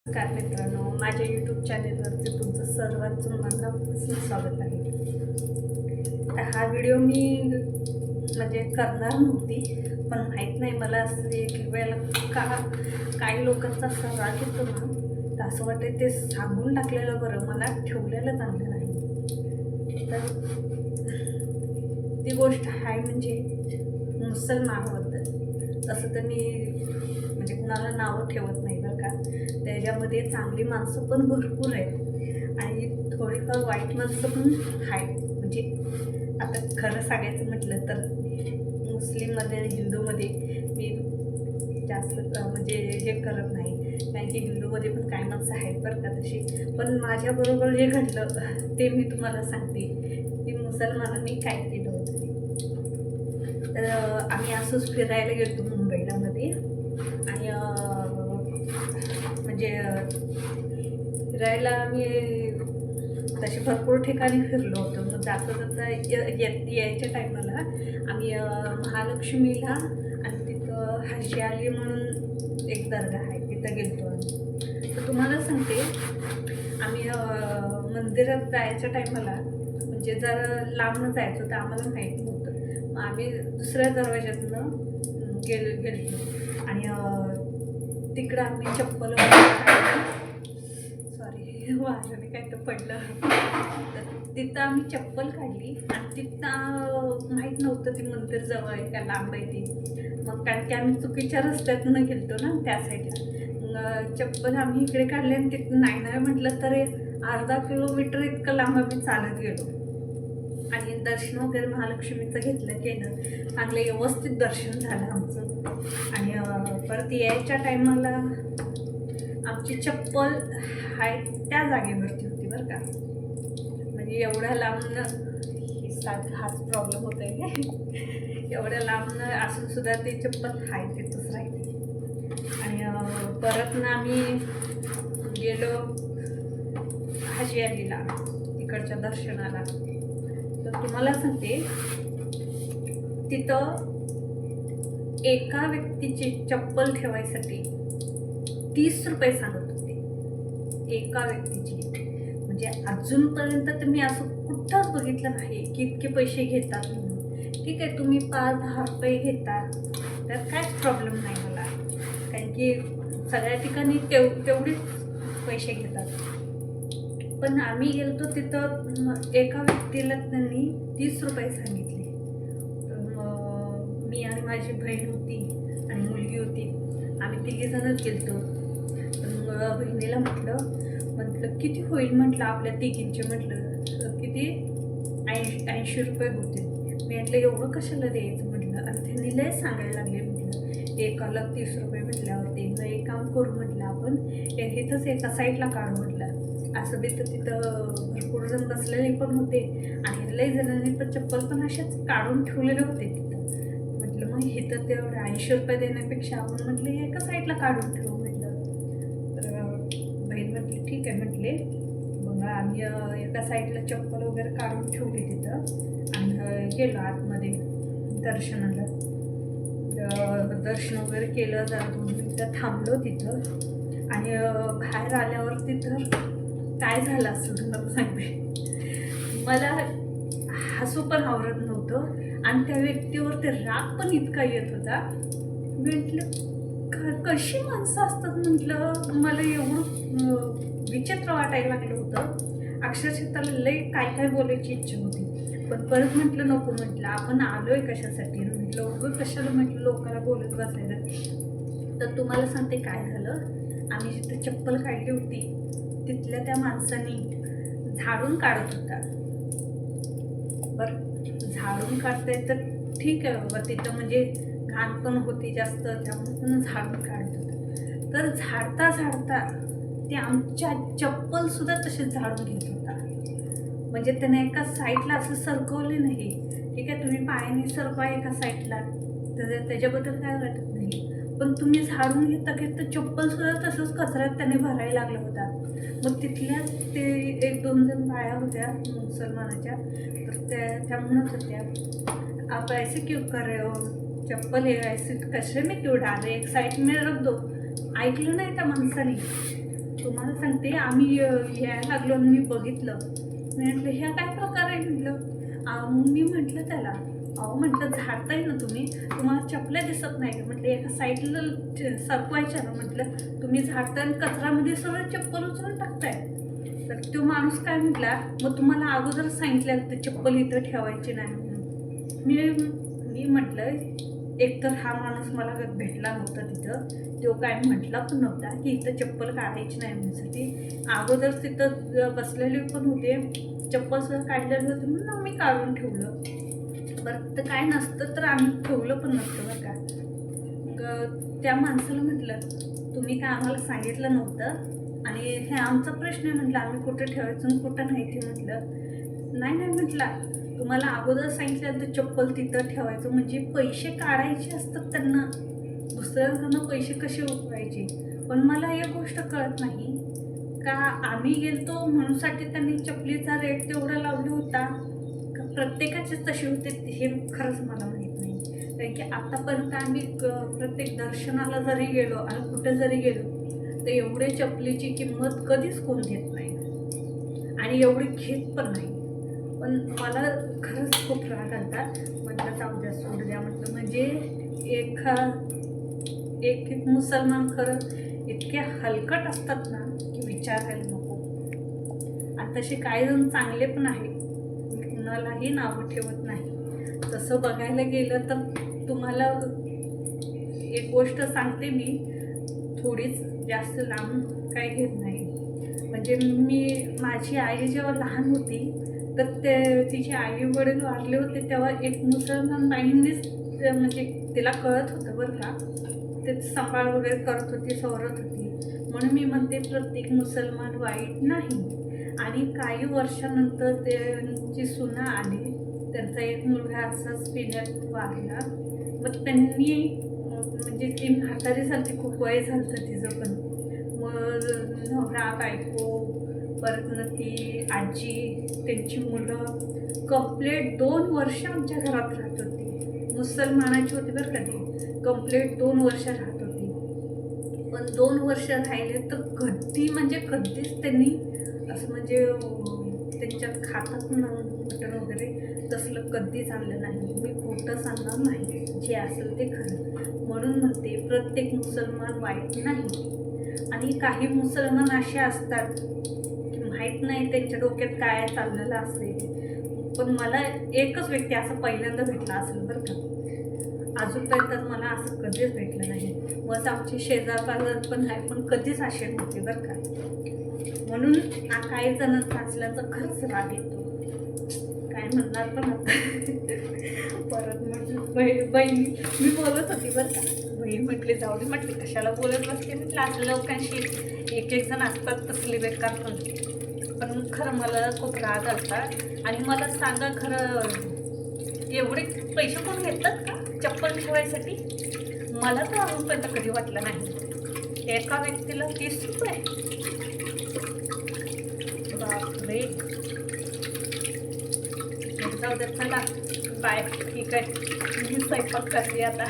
नमस्कार मित्रांनो, माझ्या यूट्यूब चॅनेलवरती तुमचं सर्वांचं मनापासून स्वागत आहे. तर हा व्हिडिओ मी म्हणजे करणार नव्हती, पण माहीत नाही मला असं एक वेळेला काही लोकांचा असा राग येतो ना, तर असं वाटतं ते सांगून टाकलेलं बरं, मला ठेवलेलं चांगलं नाही. तर ती गोष्ट आहे म्हणजे मुसलमानबद्दल. तसं तर मी म्हणजे कुणाला नावं ठेवत नाही बरं का. त्याच्यामध्ये चांगली माणसं पण भरपूर आहेत आणि थोडीफार वाईट माणसं पण आहेत. म्हणजे आता खरं सांगायचं म्हटलं तर मुस्लिममध्ये आणि हिंदूमध्ये मी जास्त म्हणजे हे करत नाही, कारण की हिंदूमध्ये पण काही माणसं आहेत बरं का तशी. पण माझ्याबरोबर जे घडलं ते मी तुम्हाला सांगते की मुसलमानांनी काय केलं होतं ते. तर आम्ही असंच फिरायला गेलो मुंबईला मध्ये आणि म्हणजे फिरायला आम्ही तसे भरपूर ठिकाणी फिरलो होतो. मग जाता यायच्या टायमाला आम्ही महालक्ष्मीला आणि तिथं हाजी अली म्हणून एक दर्गा आहे, तिथं गेलो आम्ही. तर तुम्हाला सांगते, आम्ही मंदिरात जायच्या टायमाला म्हणजे जर लांबनं जायचं तर आम्हाला माहीत नव्हतं. मग आम्ही दुसऱ्या दरवाज्यातनं गेलो आणि तिकडं आम्ही चप्पल सॉरी वाऱ्याने काय तर पडलं. तर तिथं आम्ही चप्पल काढली आणि तिथं माहीत नव्हतं ते मंदिर जवळ आहे का लांब आहे ते. मग कारण की आम्ही चुकीच्या रस्त्यातून गेलतो ना त्या साईडला. मग चप्पल आम्ही इकडे काढले आणि तिथं नाही म्हटलं तर अर्धा किलोमीटर इतकं लांब आम्ही चालत गेलो आणि दर्शन वगैरे महालक्ष्मीचं केलं. चांगलं व्यवस्थित दर्शन झालं आमचं. आणि परत यायच्या टायमाला आमची चप्पल हाय त्या जागेवरती होती बरं का. म्हणजे एवढ्या लांबनं हाच प्रॉब्लेम होत आहे एवढ्या लांबनं असून सुद्धा ते चप्पल हाय तिथंच राहिली. आणि परत ना आम्ही गेलो हाजी अलीला तिकडच्या दर्शनाला. तर तुम्हाला सांगते, तिथं एका व्यक्तीची चप्पल ठेवायसाठी 30 रुपये सांगत होते एका व्यक्तीची. म्हणजे अजूनपर्यंत तर मी असं कुठंच बघितलं नाही की इतके पैसे घेतात म्हणून. ठीक आहे, तुम्ही 5-10 रुपये घेता त्यात काहीच प्रॉब्लेम नाही मला, कारण की सगळ्या ठिकाणी तेवढेच पैसे घेतात. पण आम्ही गेलो तिथं एका व्यक्तीला त्यांनी 30 रुपये सांगितले. तर मी आणि माझी बहीण होती आणि मुलगी होती, आम्ही तिघीजणच गेलो. तर मग बहिणीला म्हटलं किती होईल म्हटलं आपल्या तिघींचे. म्हटलं किती 80 रुपये होते. मी म्हटलं एवढं कशाला द्यायचं म्हटलं. आणि त्यांनी लय सांगायला लागले. म्हटलं एकाला 30 रुपये म्हटल्यावरती मग एक काम करू म्हटलं, आपण इथंच एका साईडला काढू म्हटलं. असं बी तर तिथं भरपूर जण बसलेले पण होते आणि लई जणांनी पण चप्पल पण असेच काढून ठेवलेले होते तिथं. म्हटलं मग इथं तेवढं 80 रुपये देण्यापेक्षा आपण म्हटलं एका साईडला काढून ठेवू म्हटलं. तर बहीण म्हटली ठीक आहे म्हटले. मग आम्ही एका साईडला चप्पल वगैरे काढून ठेवली तिथं आणि गेलो आतमध्ये दर्शनाला. दर्शन वगैरे केलं, जरा 2 मिनिटं थांबलो तिथं. आणि बाहेर आल्यावर तिथं काय झालं असं तुम्हाला सांगते. मला हसू पण आवडत नव्हतं आणि त्या व्यक्तीवर ते राग पण इतका येत होता. म्हटलं कशी माणसं असतात म्हटलं. मला एवढं विचित्र वाटायला लागलं होतं. अक्षरशः त्याला लई काय बोलायची इच्छा होती. पण परत म्हटलं नको म्हटलं, आपण आलोय कशासाठी म्हटलं, उगं कशाला म्हटलं लोकांना बोलत बसायचं. तर तुम्हाला सांगते काय झालं. आम्ही जिथे चप्पल काढली होती तिथल्या त्या माणसाने झाडून काढत होता. बरं, झाडून काढताय तर ठीक आहे बाबा, तिथं म्हणजे घाण पण होती जास्त, त्यामुळे पण झाडून काढत होता. तर झाडता ते आमच्या चप्पल सुद्धा तसेच झाडून घेत होता. म्हणजे त्याने एका साईडला असं सरकवले नाही. ठीक आहे, तुम्ही पायाने सरकवा एका साईडला, त्याच्याबद्दल काय वाटत नाही. पण तुम्ही झाडून घेता चप्पल सुद्धा तसंच कचऱ्यात त्याने भरायला लागला होता. मग तिथल्याच ते 1-2 जण बाया होत्या मुसलमानाच्या, तर त्या म्हणत होत्या आप ऐसे क्यों कर रहे हो, चप्पल ऐसे कचरे में क्यों डाल रहे, एक साईड में रख दो. ऐकलं नाही त्या माणसाने. तुम्हाला सांगते आम्ही यायला लागलो आणि मी बघितलं. मी म्हटलं ह्या काय प्रकार आहे म्हटलं. मी म्हटलं त्याला, अहो म्हटलं झाडताय ना तुम्ही, तुम्हाला चपल्या दिसत नाही का म्हटलं, एका साईडला सरकवायच्या ना म्हटलं, तुम्ही झाडताय आणि कचऱ्यामध्ये सरळ चप्पल उचलून टाकताय. तर तो माणूस काय म्हटला, मग तुम्हाला अगोदर सांगितलं तर चप्पल इथं ठेवायची नाही म्हणून. मी म्हटलं एकतर हा माणूस मला भेटला नव्हता तिथं, तो काय म्हटला पण नव्हता की इथं चप्पल काढायची नाही म्हणण्यासाठी. अगोदर तिथं बसलेले पण होते, चप्पलसुद्धा काढलेले होते म्हणून आम्ही काढून ठेवलं. बरं तर काय नसतं तर आम्ही ठेवलं पण नसतं बरं का. मग त्या माणसाला म्हटलं तुम्ही काय आम्हाला सांगितलं नव्हतं आणि हे आमचा प्रश्न आहे म्हटलं, आम्ही कुठं ठेवायचं आणि कुठं नाही ते म्हटलं. नाही म्हटला, तुम्हाला अगोदर सांगितलं तर चप्पल तिथं ठेवायचं, म्हणजे पैसे काढायचे असतात त्यांना, दुसऱ्यांकडनं पैसे कसे उकळायचे. पण मला एक गोष्ट कळत नाही का आम्ही गेलतो म्हणूनसाठी त्यांनी चपलीचा रेट तेवढा लावला होता का प्रत्येकाचेच तसे होते हे खरंच मला माहीत नाही. कारण की आतापर्यंत आम्ही प्रत्येक दर्शनाला जरी गेलो आणि कुठं जरी गेलो तर एवढे चपलीची किंमत कधीच कोण घेत नाही आणि एवढी घेत पण नाही. पण मला खरंच खूप राग आला. म्हटलं जाऊ द्या, सोडू द्या म्हटलं. म्हणजे एक मुसलमान खरं इतके हलकट असतात ना की विचारायला नको. आणि तसे काही जण चांगले पण आहेत, कुणालाही नावं ठेवत नाही. तसं बघायला गेलं तर तुम्हाला एक गोष्ट सांगते मी, थोडीच जास्त लांब काही घेत नाही. म्हणजे माझी आई जेव्हा लहान होती तर तिचे आई वडील वारले होते तेव्हा एक मुसलमान बाईंनीच म्हणजे तिला कळत होतं बरं का, ते सांभाळ वगैरे करत होती, सवरत होती. म्हणून मी म्हणते प्रत्येक मुसलमान वाईट नाही. आणि काही वर्षानंतर त्यांची सुना आली, त्यांचा एक मुलगा असाच पिण्यात वारला. मग त्यांनी म्हणजे ती म्हातारी झाली, खूप वय झालं तिचं पण. मग नवरा बायको परत न ती आजी त्यांची मुलं कंप्लेट 2 वर्ष आमच्या घरात राहत होती. मुसलमानाची होती बरं का ती, कंप्लेट 2 वर्ष राहत होती. पण 2 वर्ष राहिले तर कधीच त्यांनी असं म्हणजे त्यांच्यात खातात ना मटण वगैरे तसलं कधीच आणलं नाही. मी खोटं सांगणार नाही, जे असेल ते खरं. म्हणून म्हणते प्रत्येक मुसलमान वाईट नाही. आणि काही मुसलमान असे असतात की माहीत नाही त्यांच्या डोक्यात काय चाललेलं असेल. पण मला एकच व्यक्ती असं पहिल्यांदा भेटला असेल बरं का, अजूनपर्यंत मला असं कधीच भेटलं नाही. मग आमचे शेजारपाजार पण आहे, पण कधीच असे नव्हते बरं का. म्हणून काही जणांचा असल्याचा खरंच राग येतो. काय म्हणणार पण आता. परत म्हटलं बहिणी मी बोलत होती बरं का, बहीण म्हटली जाऊ दे म्हटली, कशाला बोलत बसते म्हटलं. आपल्या लोकांशी एक जण असतात तसली बेकार पण खरं मला खूप राग आलता. आणि मला सांगा खरं, एवढे पैसे कोण घेतात का चप्पल ठेवायसाठी? मला तर अजूनपर्यंत कधी वाटलं नाही. एका व्यक्तीला 30 रुपये, बापरे. जाऊ दे, चला बाय, ठीक आहे. मी स्वयंपाक करते आता.